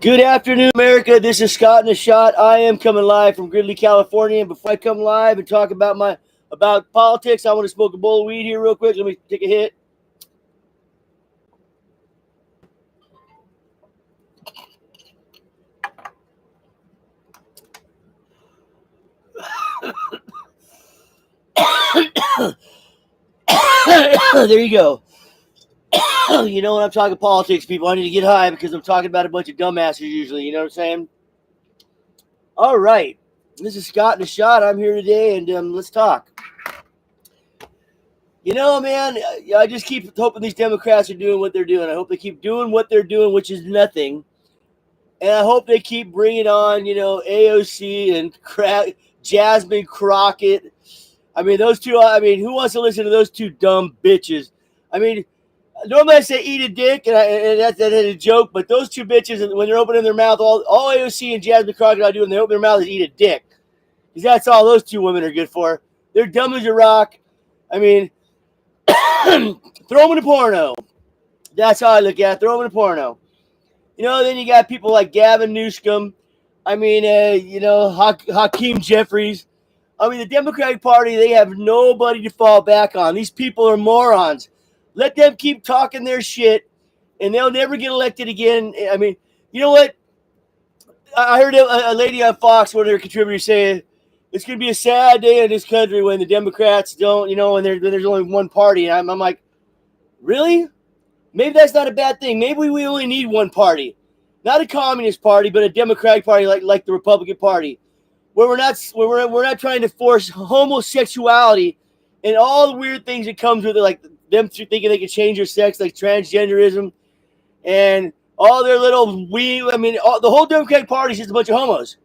Good afternoon, America. This is Scott in the Shot. I am coming live from Gridley, California. And before I come live and talk about politics, I want to smoke a bowl of weed here real quick. Let me take a hit. There you go. You know when I'm talking politics, people, I need to get high because I'm talking about a bunch of dumbasses usually. You know what I'm saying? All right. This is Scott in the Shot. I'm here today, and let's talk. You know, man, I just keep hoping these Democrats are doing what they're doing. I hope they keep doing what they're doing, which is nothing. And I hope they keep bringing on, AOC and Jasmine Crockett. I mean, those two, who wants to listen to those two dumb bitches? I mean, normally I say eat a dick, and that's a joke, but those two bitches, when they're opening their mouth, all AOC and Jasmine Crockett are doing when they open their mouth is eat a dick. Because that's all those two women are good for. They're dumb as a rock. I mean, throw them in a porno. That's how I look at it. Throw them in a porno. Then you got people like Gavin Newsom. Hakeem Jeffries. I mean, the Democratic Party, they have nobody to fall back on. These people are morons. Let them keep talking their shit, and they'll never get elected again. I mean, you know what? I heard a lady on Fox, one of their contributors, say it's going to be a sad day in this country when the Democrats don't, and there's only one party. And I'm like, really? Maybe that's not a bad thing. Maybe we only need one party. Not a communist party, but a Democratic party like the Republican Party, where we're not trying to force homosexuality and all the weird things that comes with it, like them thinking they can change their sex, like transgenderism, and all their little the whole Democratic Party is just a bunch of homos.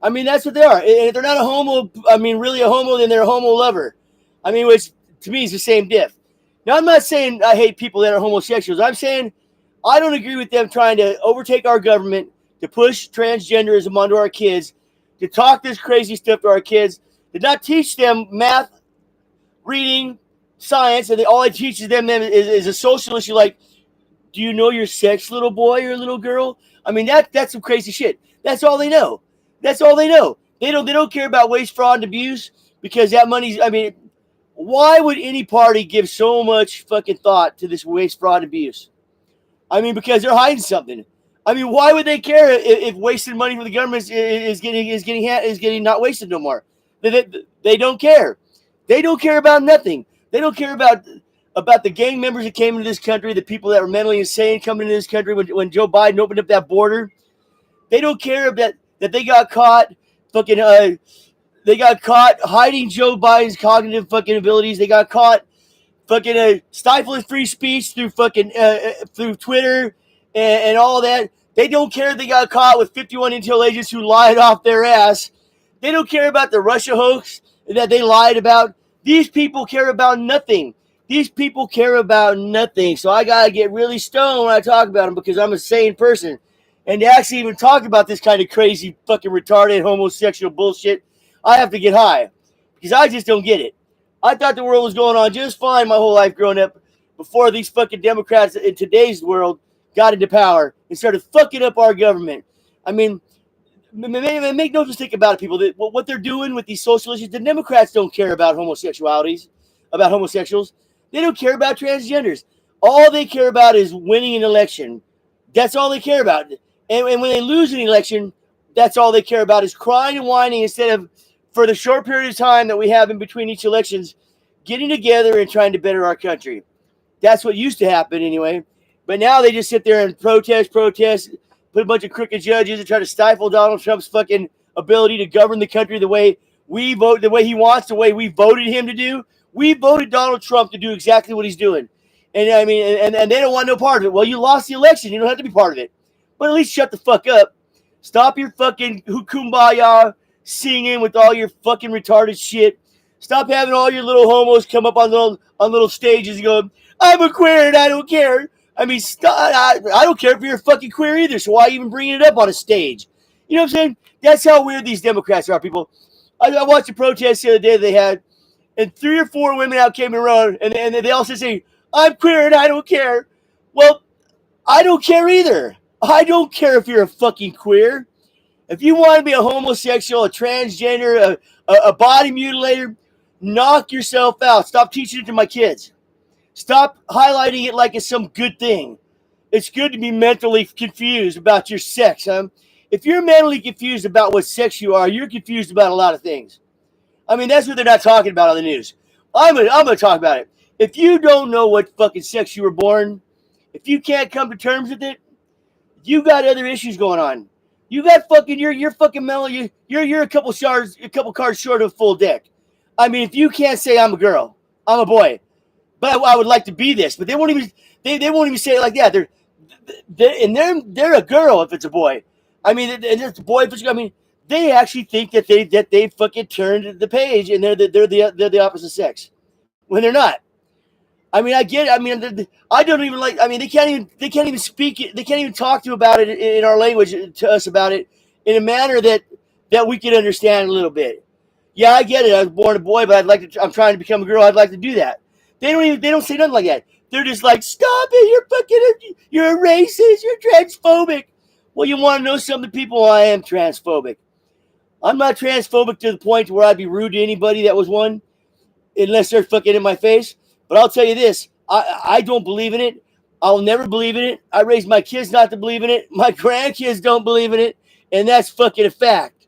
I mean, that's what they are. And if they're not a homo, really a homo, then they're a homo lover. I mean, which to me is the same diff. Now, I'm not saying I hate people that are homosexuals. I'm saying I don't agree with them trying to overtake our government, to push transgenderism onto our kids, to talk this crazy stuff to our kids, to not teach them math, reading, science, and all it teaches them is a social issue like, do you know your sex, little boy or little girl? I mean, that's some crazy shit. That's all they know. That's all they know. They don't care about waste, fraud, and abuse because that money's, why would any party give so much fucking thought to this waste, fraud, and abuse? I mean, because they're hiding something. I mean, why would they care if wasted money from the government is getting not wasted no more? They don't care. They don't care about nothing. They don't care about the gang members that came into this country, the people that were mentally insane coming into this country when Joe Biden opened up that border. They don't care that they got caught they got caught hiding Joe Biden's cognitive fucking abilities. They got caught fucking stifling free speech through through Twitter and all that. They don't care if they got caught with 51 intel agents who lied off their ass. They don't care about the Russia hoax that they lied about. These people care about nothing. These people care about nothing. So I gotta get really stoned when I talk about them because I'm a sane person. And to actually even talk about this kind of crazy fucking retarded homosexual bullshit, I have to get high because I just don't get it. I thought the world was going on just fine my whole life growing up before these fucking Democrats in today's world got into power and started fucking up our government. I mean, make no mistake about it, people. What they're doing with these social issues, the Democrats don't care about homosexuals. They don't care about transgenders. All they care about is winning an election. That's all they care about. And when they lose an election, that's all they care about is crying and whining instead of, for the short period of time that we have in between each elections, getting together and trying to better our country. That's what used to happen anyway. But now they just sit there and protest, put a bunch of crooked judges and try to stifle Donald Trump's fucking ability to govern the country the way we vote, the way he wants, the way we voted him to do. We voted Donald Trump to do exactly what he's doing. And I mean, and they don't want no part of it. Well, you lost the election. You don't have to be part of it. But at least shut the fuck up. Stop your fucking kumbaya singing with all your fucking retarded shit. Stop having all your little homos come up on little stages and go, I'm a queer and I don't care. I mean, I don't care if you're a fucking queer either, so why even bringing it up on a stage? You know what I'm saying? That's how weird these Democrats are, people. I watched a protest the other day they had, and 3 or 4 women out came around, and they all said, I'm queer and I don't care. Well, I don't care either. I don't care if you're a fucking queer. If you want to be a homosexual, a transgender, a body mutilator, knock yourself out. Stop teaching it to my kids. Stop highlighting it like it's some good thing. It's good to be mentally confused about your sex, huh? If you're mentally confused about what sex you are, you're confused about a lot of things. I mean, that's what they're not talking about on the news. I'm gonna talk about it. If you don't know what fucking sex you were born, if you can't come to terms with it, you got other issues going on. You got fucking you're fucking mellow. You're a couple cards short of full deck. I mean, if you can't say I'm a girl, I'm a boy, but I would like to be this, but they won't even won't even say it like that. They're a girl if it's a boy. I mean, and it's a boy if it's I mean, they actually think that they fucking turned the page and they're the opposite sex when they're not. I mean, I get it. I mean, I don't even like. I mean, they can't even speak it. They can't even talk to about it in our language to us about it in a manner that we can understand a little bit. Yeah, I get it. I was born a boy, but I'd like to. I'm trying to become a girl. I'd like to do that. They don't say nothing like that. They're just like, stop it. You're a racist. You're transphobic. Well, you want to know something, people? I am transphobic. I'm not transphobic to the point where I'd be rude to anybody that was one, unless they're fucking in my face. But I'll tell you this, I don't believe in it. I'll never believe in it. I raised my kids not to believe in it. My grandkids don't believe in it. And that's fucking a fact.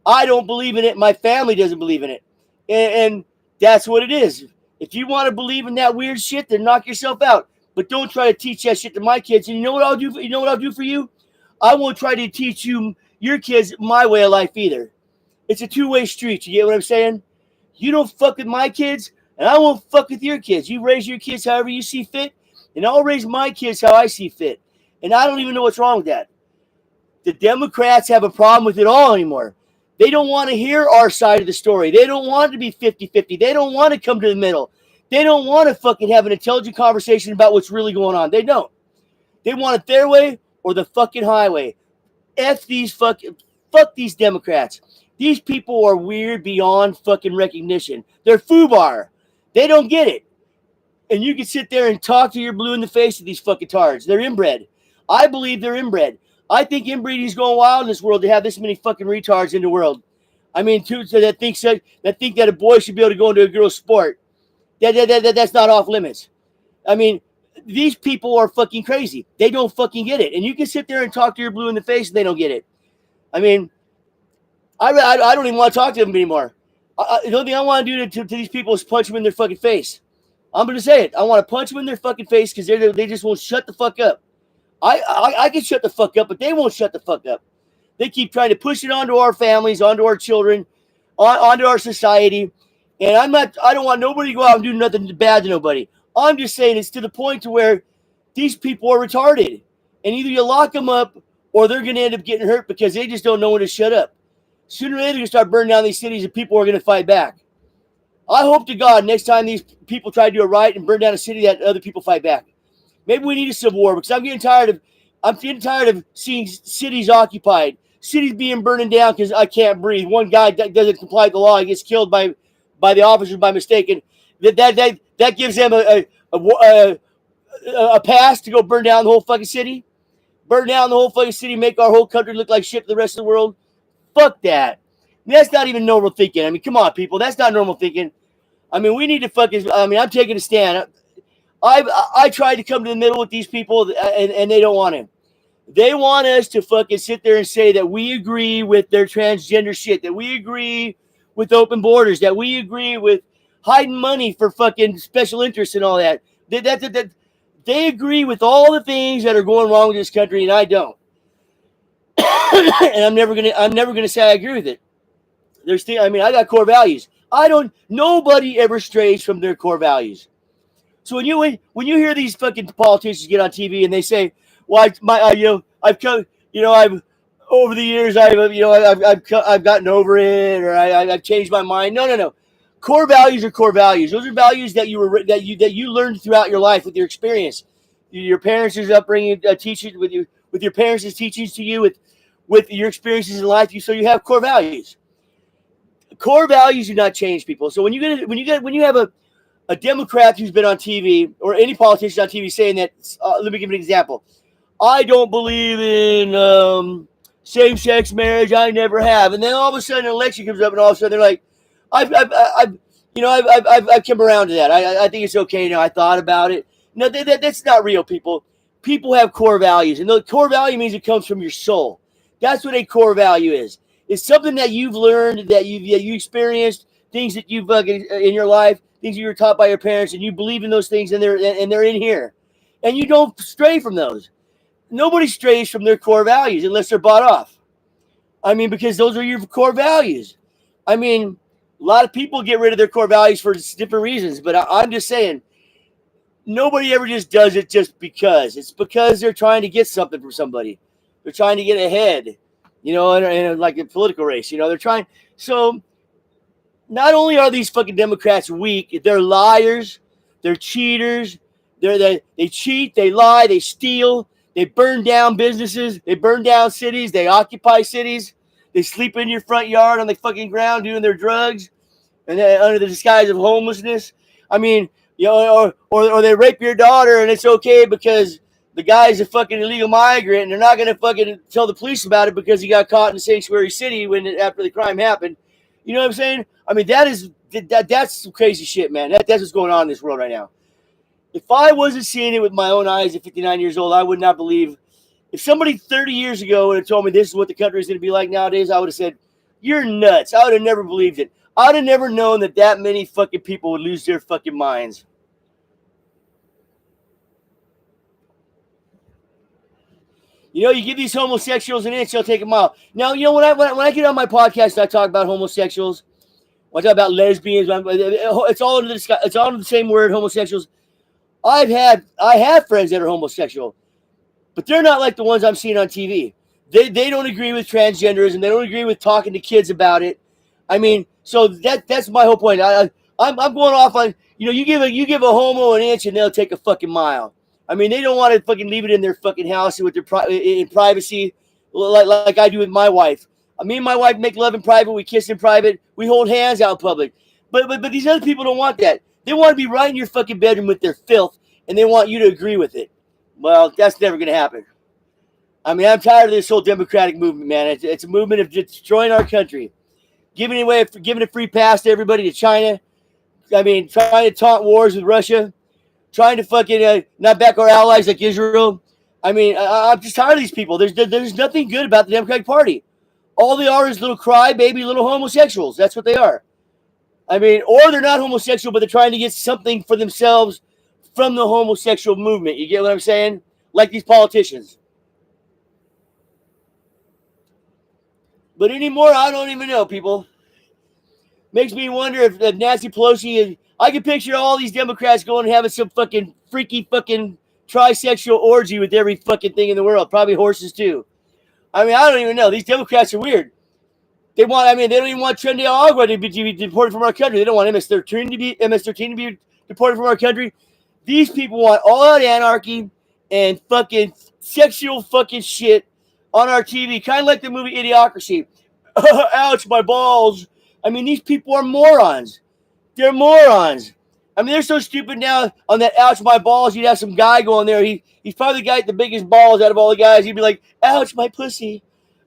I don't believe in it. My family doesn't believe in it. And that's what it is. If you want to believe in that weird shit, then knock yourself out. But don't try to teach that shit to my kids. And you know what I'll do? You know what I'll do for you? I won't try to teach your kids my way of life either. It's a two-way street. You get what I'm saying? You don't fuck with my kids, and I won't fuck with your kids. You raise your kids however you see fit, and I'll raise my kids how I see fit. And I don't even know what's wrong with that. The Democrats have a problem with it all anymore. They don't want to hear our side of the story. They don't want it to be 50-50. They don't want to come to the middle. They don't want to fucking have an intelligent conversation about what's really going on. They don't. They want it their way or the fucking highway. Fuck these Democrats. These people are weird beyond fucking recognition. They're FUBAR. They don't get it. And you can sit there and talk to your blue in the face of these fucking tards. They're inbred. I believe they're inbred. I think inbreeding is going wild in this world to have this many fucking retards in the world. I mean, that think that a boy should be able to go into a girl's sport. That's not off limits. I mean, these people are fucking crazy. They don't fucking get it. And you can sit there and talk to your blue in the face and they don't get it. I mean, I don't even want to talk to them anymore. The only thing I want to do to these people is punch them in their fucking face. I'm going to say it. I want to punch them in their fucking face because they just won't shut the fuck up. I can shut the fuck up, but they won't shut the fuck up. They keep trying to push it onto our families, onto our children, onto our society. And I don't want nobody to go out and do nothing bad to nobody. I'm just saying it's to the point to where these people are retarded. And either you lock them up or they're going to end up getting hurt because they just don't know when to shut up. Sooner or later, they're going to start burning down these cities and people are going to fight back. I hope to God next time these people try to do a riot and burn down a city that other people fight back. Maybe we need a civil war because I'm getting tired of seeing cities occupied, cities being burned down because I can't breathe. One guy doesn't comply with the law, he gets killed by the officers by mistake, and that gives them a pass to go burn down the whole fucking city, make our whole country look like shit to the rest of the world. Fuck that. That's not even normal thinking. I mean, come on, people. That's not normal thinking. I mean, we need to fucking. I mean, I'm taking a stand. I tried to come to the middle with these people, and they don't want to. They want us to fucking sit there and say that we agree with their transgender shit, that we agree with open borders, that we agree with hiding money for fucking special interests and all that. They agree with all the things that are going wrong with this country, and I don't. And I'm never gonna say I agree with it. I got core values. Nobody ever strays from their core values. So when you hear these fucking politicians get on TV and they say, "Well, I've over the years I've gotten over it, or I've changed my mind." No. Core values are core values. Those are values that you learned throughout your life with your experience, your parents' upbringing, teaching with your parents' teachings to you, with your experiences in life. So you have core values. Core values do not change, people. So when you have a Democrat who's been on TV or any politician on TV saying that, let me give an example. I don't believe in same-sex marriage. I never have. And then all of a sudden, an election comes up, and all of a sudden they're like, I've I've come around to that. I think it's okay now. I thought about it. No, that's not real, people. People have core values, and the core value means it comes from your soul. That's what a core value is. It's something that you've learned, that you experienced, things that you've in your life, things you were taught by your parents, and you believe in those things, and they're in here, and you don't stray from those. Nobody strays from their core values unless they're bought off. I mean, because those are your core values. I mean, a lot of people get rid of their core values for different reasons, but I'm just saying, nobody ever just does it just because. It's because they're trying to get something from somebody. They're trying to get ahead, in like a political race. They're trying. So not only are these fucking Democrats weak, they're liars, they're cheaters, they cheat, they lie, they steal, they burn down businesses, they burn down cities, they occupy cities, they sleep in your front yard on the fucking ground doing their drugs, and under the disguise of homelessness. I mean, or they rape your daughter, and it's okay because the guy's a fucking illegal migrant, and they're not gonna fucking tell the police about it because he got caught in Sanctuary City after the crime happened. You know what I'm saying? I mean, that's some crazy shit, man. That's what's going on in this world right now. If I wasn't seeing it with my own eyes at 59 years old, I would not believe. If somebody 30 years ago would have told me this is what the country is going to be like nowadays, I would have said, you're nuts. I would have never believed it. I would have never known that many fucking people would lose their fucking minds. You give these homosexuals an inch, they'll take a mile. Now, when I get on my podcast and I talk about homosexuals, when I talk about lesbians, it's all under the same word, homosexuals. I have friends that are homosexual, but they're not like the ones I'm seeing on TV. They don't agree with transgenderism. They don't agree with talking to kids about it. I mean, so that's my whole point. I'm going off on, you give a homo an inch and they'll take a fucking mile. I mean, they don't want to fucking leave it in their fucking house with their in privacy, like I do with my wife. Me and my wife make love in private. We kiss in private. We hold hands out in public. But these other people don't want that. They want to be right in your fucking bedroom with their filth, and they want you to agree with it. Well, that's never going to happen. I mean, I'm tired of this whole democratic movement, man. It's a movement of destroying our country, giving a free pass to everybody to China. I mean, trying to taunt wars with Russia, trying to fucking not back our allies like Israel. I mean, I'm just tired of these people. There's nothing good about the Democratic Party. All they are is little crybaby little homosexuals. That's what they are. I mean, or they're not homosexual, but they're trying to get something for themselves from the homosexual movement. You get what I'm saying? Like these politicians. But anymore, I don't even know, people. Makes me wonder if Nancy Pelosi, I can picture all these Democrats going and having some fucking freaky fucking trisexual orgy with every fucking thing in the world. Probably horses too. I mean, I don't even know. These Democrats are weird. They don't even want Tren de Agua to be deported from our country. They don't want MS-13 to be deported from our country. These people want all out anarchy and fucking sexual fucking shit on our TV. Kind of like the movie Idiocracy. Ouch, my balls. I mean, these people are morons. They're morons. I mean, they're so stupid now on that ouch, my balls. You'd have some guy going there. He's probably the guy with the biggest balls out of all the guys. He'd be like, ouch, my pussy.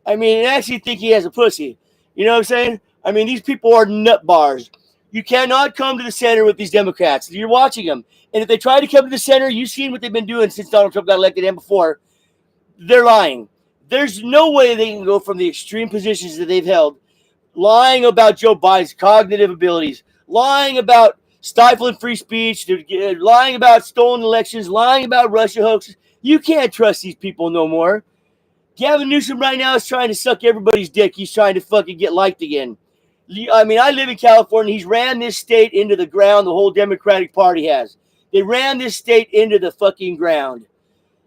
I mean, and actually think he has a pussy. You know what I'm saying? I mean, these people are nut bars. You cannot come to the center with these Democrats. You're watching them. And if they try to come to the center, you've seen what they've been doing since Donald Trump got elected and before. They're lying. There's no way they can go from the extreme positions that they've held, lying about Joe Biden's cognitive abilities, lying about stifling free speech, lying about stolen elections, lying about Russia hoaxes. You can't trust these people no more. Gavin Newsom right now is trying to suck everybody's dick. He's trying to fucking get liked again. I mean, I live in California. He's ran this state into the ground. The whole Democratic Party has. They ran this state into the fucking ground.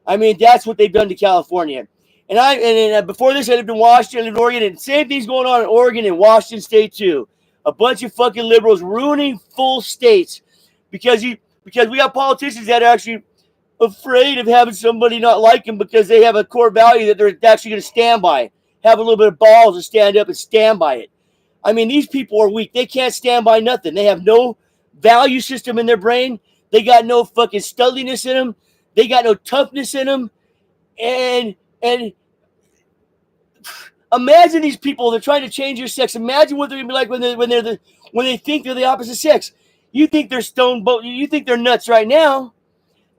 I mean, that's what they've done to California. And before this, I lived in Washington, I lived in Oregon, and same thing's going on in Oregon and Washington State too. A bunch of fucking liberals ruining full states because we got politicians that are actually afraid of having somebody not like them because they have a core value that they're actually going to stand by. Have a little bit of balls to stand up and stand by it. I mean, these people are weak. They can't stand by nothing. They have no value system in their brain. They got no fucking studliness in them. They got no toughness in them. And imagine these people, they're trying to change your sex. Imagine what they're gonna be like when they think they're the opposite sex. You think they're you think they're nuts right now.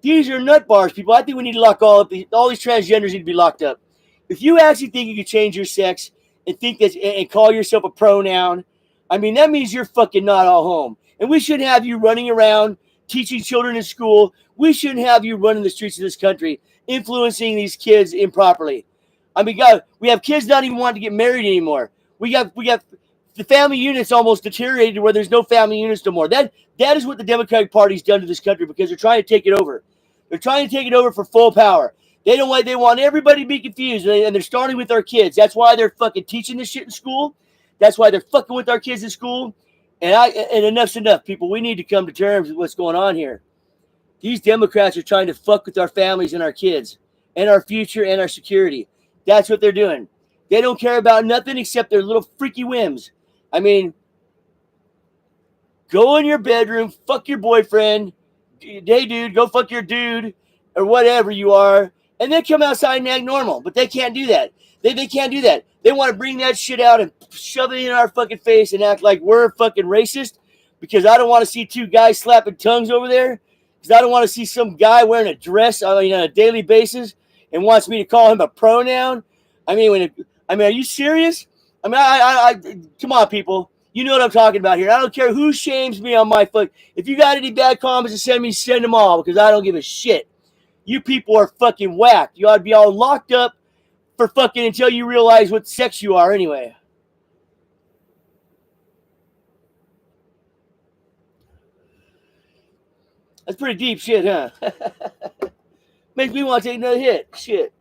These are nut bars, people. I think we need to lock all these transgenders need to be locked up. If you actually think you can change your sex and think that and call yourself a pronoun, I mean that means you're fucking not all home. And we shouldn't have you running around teaching children in school. We shouldn't have you running the streets of this country, influencing these kids improperly. I mean, God, we have kids not even wanting to get married anymore. We got the family units almost deteriorated where there's no family units no more. That is what the Democratic Party's done to this country because they're trying to take it over. They're trying to take it over for full power. They want everybody to be confused, and they're starting with our kids. That's why they're fucking teaching this shit in school. That's why they're fucking with our kids in school. And enough's enough, people. We need to come to terms with what's going on here. These Democrats are trying to fuck with our families and our kids and our future and our security. That's what they're doing. They don't care about nothing except their little freaky whims. I mean, go in your bedroom, fuck your boyfriend. Hey, dude, go fuck your dude or whatever you are. And then come outside and act normal. But they can't do that. They can't do that. They want to bring that shit out and shove it in our fucking face and act like we're fucking racist because I don't want to see two guys slapping tongues over there. Because I don't want to see some guy wearing a dress on a daily basis and wants me to call him a pronoun. I mean, are you serious? I mean, I come on, people. You know what I'm talking about here. I don't care who shames me on my foot. If you got any bad comments to send me, send them all because I don't give a shit. You people are fucking whacked. You ought to be all locked up for fucking until you realize what sex you are anyway. That's pretty deep shit, huh? Makes me want to take another hit. Shit.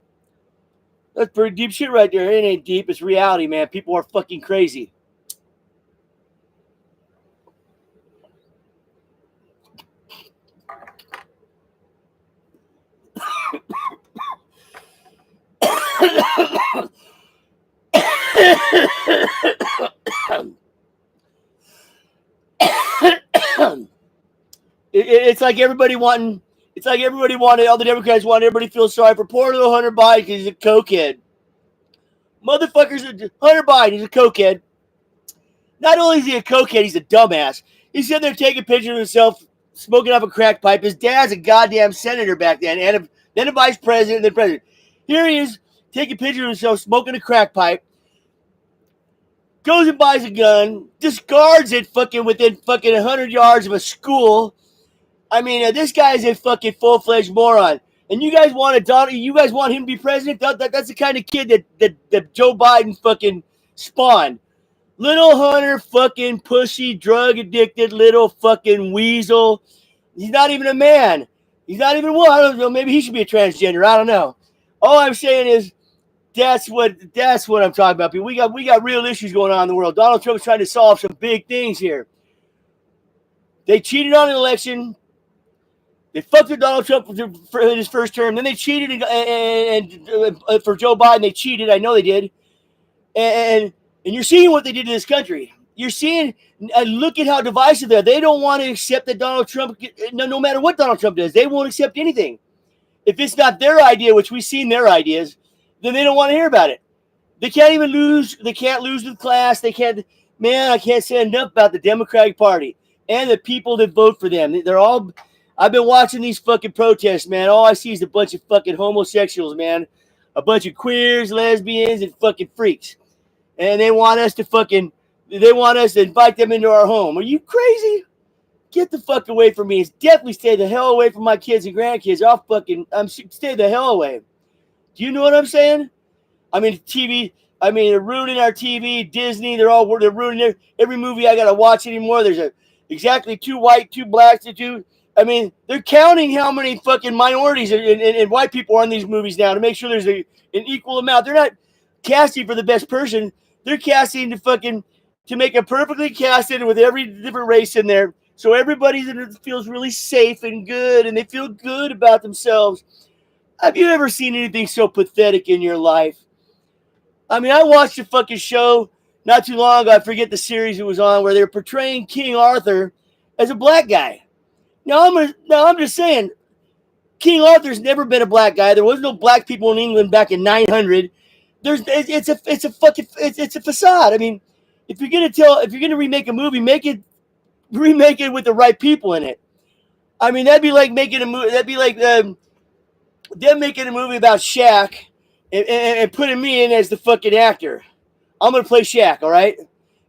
That's pretty deep shit right there. It ain't deep. It's reality, man. People are fucking crazy. It's like everybody wanting. It's like everybody wanted. All the Democrats wanted everybody to feel sorry for poor little Hunter Biden because he's a cokehead. Motherfuckers, Hunter Biden, he's a cokehead. Not only is he a cokehead, he's a dumbass. He's sitting there taking pictures of himself smoking up a crack pipe. His dad's a goddamn senator back then, and then a vice president, and then president. Here he is taking pictures of himself smoking a crack pipe. Goes and buys a gun, discards it fucking within fucking 100 yards of a school. I mean, this guy is a fucking full-fledged moron. And you guys want him to be president? That's the kind of kid that Joe Biden fucking spawned. Little Hunter fucking pussy, drug-addicted little fucking weasel. He's not even a man. He's not even one. I don't know. Maybe he should be a transgender. I don't know. All I'm saying is that's what I'm talking about. We got real issues going on in the world. Donald Trump's trying to solve some big things here. They cheated on an election. They fucked with Donald Trump for his first term. Then they cheated and for Joe Biden, they cheated. I know they did. And you're seeing what they did to this country. You're seeing, look at how divisive they are. They don't want to accept that Donald Trump, no matter what Donald Trump does, they won't accept anything. If it's not their idea, which we've seen their ideas, then they don't want to hear about it. They can't even lose. They can't lose with class. They can't. Man, I can't say enough about the Democratic Party and the people that vote for them. They're all. I've been watching these fucking protests, man. All I see is a bunch of fucking homosexuals, man. A bunch of queers, lesbians, and fucking freaks. And they want us to invite them into our home. Are you crazy? Get the fuck away from me. It's definitely stay the hell away from my kids and grandkids. Stay the hell away. Do you know what I'm saying? I mean, TV. I mean, they're ruining our TV. Disney. They're ruining every movie I gotta watch anymore. There's exactly 2 white, 2 blacks, 2. I mean, they're counting how many fucking minorities and white people are in these movies now to make sure there's an equal amount. They're not casting for the best person. They're casting to make a perfectly casted with every different race in there, so everybody feels really safe and good, and they feel good about themselves. Have you ever seen anything so pathetic in your life? I mean, I watched a fucking show not too long ago. I forget the series it was on, where they were portraying King Arthur as a black guy. Now I'm just saying, King Arthur's never been a black guy. There was no black people in England back in 900. It's a facade. I mean, if you're gonna remake a movie, remake it with the right people in it. I mean, that'd be like making a movie. That'd be like them making a movie about Shaq and putting me in as the fucking actor. I'm gonna play Shaq. All right.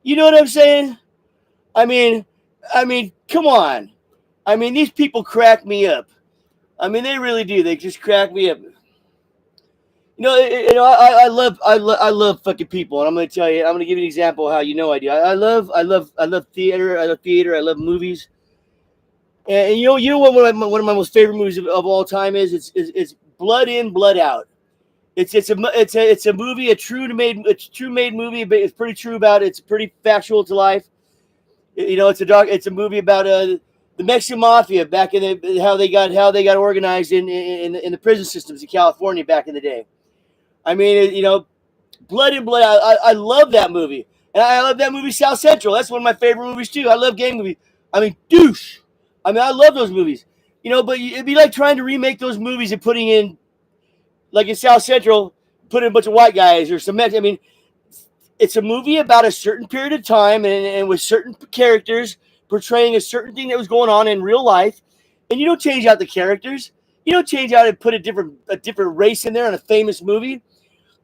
You know what I'm saying? I mean, come on. I mean, these people crack me up. I mean, they really do. They just crack me up. I love fucking people, and I'm gonna tell you. I'm gonna give you an example of how you know I do. I love theater. I love theater. I love movies. And you know what one of my most favorite movies of all time is? It's Blood In, Blood Out. It's a movie, a true made movie, but it's pretty true about it. It's pretty factual to life. It's a movie about the Mexican mafia back in how they got organized in the prison systems in California back in the day. I mean, Blood In, Blood Out. I love that movie, and I love that movie South Central. That's one of my favorite movies too. I love gang movies. I mean, Douche. I mean, I love those movies. But it'd be like trying to remake those movies and putting in, like in South Central, put in a bunch of white guys or some. I mean, it's a movie about a certain period of time and with certain characters portraying a certain thing that was going on in real life, and you don't change out the characters. You don't change out and put a different race in there in a famous movie.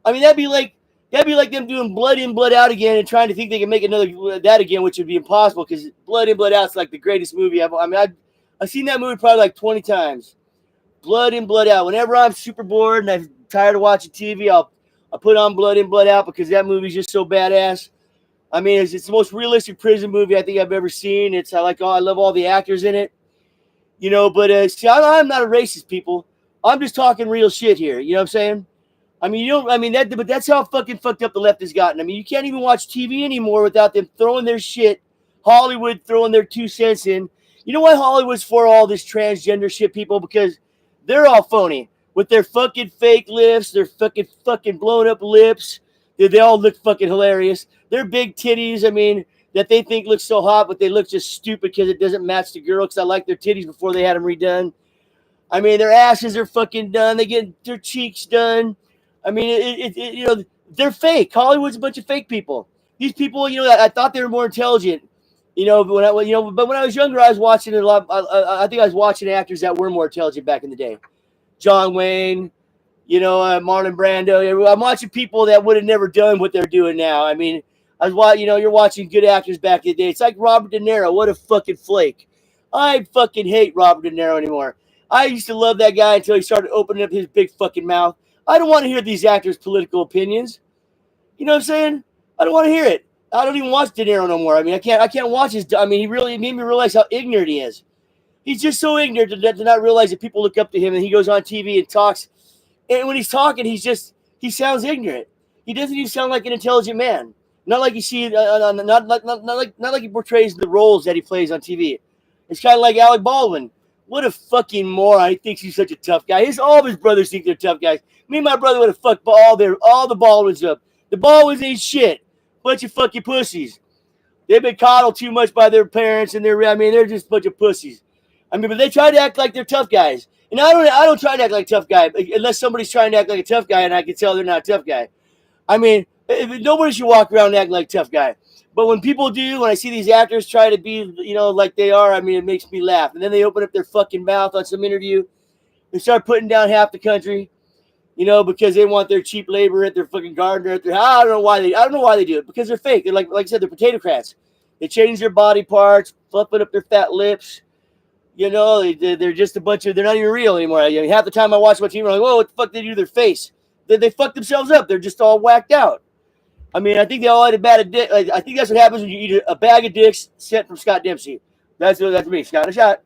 I mean, that'd be like them doing Blood In, Blood Out again and trying to think they can make another that again, which would be impossible because Blood In, Blood Out is like the greatest movie ever. I mean, I've seen that movie probably like 20 times. Blood In, Blood Out. Whenever I'm super bored and I'm tired of watching TV, I'll put on Blood In, Blood Out because that movie's just so badass. I mean, it's the most realistic prison movie I think I've ever seen. I love all the actors in it. But see, I'm not a racist, people. I'm just talking real shit here. You know what I'm saying? I mean, but that's how fucking fucked up the left has gotten. I mean, you can't even watch TV anymore without them throwing their shit, Hollywood throwing their 2 cents in. You know why Hollywood's for all this transgender shit, people? Because they're all phony with their fucking fake lips, their fucking blown up lips. They all look fucking hilarious. Their big titties, I mean, that they think look so hot, but they look just stupid because it doesn't match the girl. Because I like their titties before they had them redone. I mean, their asses are fucking done. They get their cheeks done. I mean, they're fake. Hollywood's a bunch of fake people. These people, I thought they were more intelligent. But when I was younger, I was watching a lot. I think I was watching actors that were more intelligent back in the day. John Wayne, Marlon Brando. I'm watching people that would have never done what they're doing now. I mean, you're watching good actors back in the day. It's like Robert De Niro. What a fucking flake. I fucking hate Robert De Niro anymore. I used to love that guy until he started opening up his big fucking mouth. I don't want to hear these actors' political opinions. You know what I'm saying? I don't want to hear it. I don't even watch De Niro no more. I mean, I can't watch his. I mean, he really made me realize how ignorant he is. He's just so ignorant to not realize that people look up to him, and he goes on TV and talks. And when he's talking, he sounds ignorant. He doesn't even sound like an intelligent man. Not like you see, not like he portrays the roles that he plays on TV. It's kind of like Alec Baldwin. What a fucking moron. He thinks he's such a tough guy. All of his brothers think they're tough guys. Me and my brother would have fucked all the Baldwins up. The Baldwins ain't shit. Bunch of fucking pussies. They've been coddled too much by their parents, and they're just a bunch of pussies. I mean, but they try to act like they're tough guys. And I don't try to act like a tough guy unless somebody's trying to act like a tough guy and I can tell they're not a tough guy. I mean, nobody should walk around and act like a tough guy. But when people do, when I see these actors try to be, like they are, I mean, it makes me laugh. And then they open up their fucking mouth on some interview and start putting down half the country, because they want their cheap labor at their fucking gardener at their house. I don't know why they do it, because they're fake. They're like I said, they're potato crats. They change their body parts, fluffing up their fat lips. They're just a bunch of, they're not even real anymore. Half the time I watch my team, I'm like, whoa, what the fuck did they do to their face? They fucked themselves up. They're just all whacked out. I mean, I think they all had a bag of dicks. I think that's what happens when you eat a bag of dicks sent from Scott Dempsey. That's me, Scott a shot.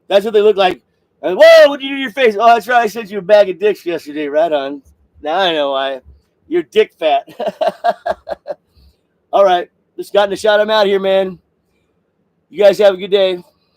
That's what they look like. And, whoa, what did you do to your face? Oh, that's right. I sent you a bag of dicks yesterday. Right on. Now I know why. You're dick fat. All right. Scott and a shot. I'm out here, man. You guys have a good day.